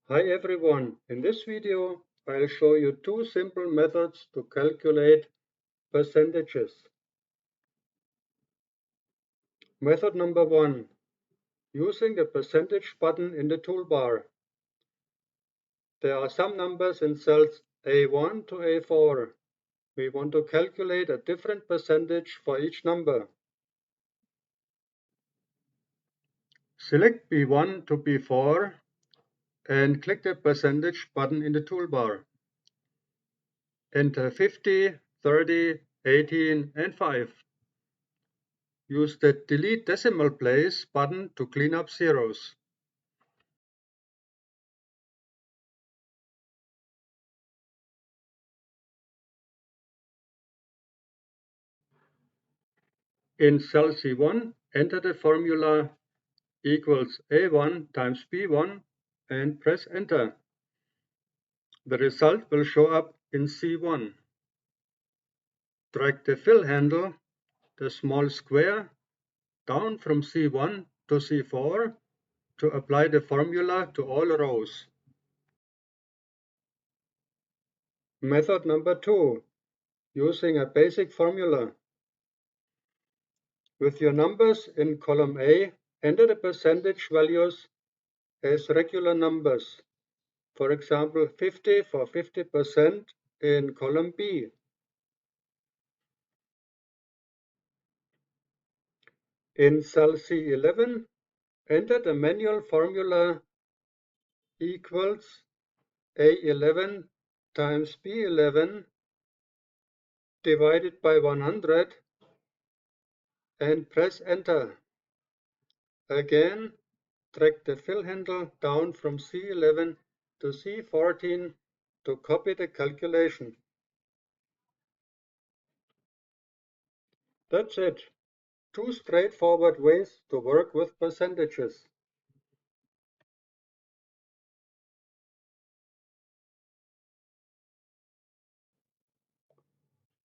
Hi everyone, in this video I'll show you two simple methods to calculate percentages. Method number 1, using the percentage button in the toolbar. There are some numbers in cells A1 to A4. We want to calculate a different percentage for each number. Select B1 to B4 and click the percentage button in the toolbar. Enter 50, 30, 18 and 5. Use the Delete Decimal Place button to clean up zeros. In cell C1, enter the formula equals A1 times B1 and press enter. The result will show up in C1. Drag the fill handle, the small square, down from C1 to C4 to apply the formula to all rows. Method number 2, using a basic formula. With your numbers in column A, enter the percentage values as regular numbers. For example, 50 for 50% in column B. In cell C11, enter the manual formula equals A11 times B11 divided by 100 and press enter. Again, drag the fill handle down from C11 to C14 to copy the calculation. That's it. Two straightforward ways to work with percentages.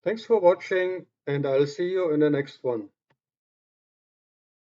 Thanks for watching, and I'll see you in the next one.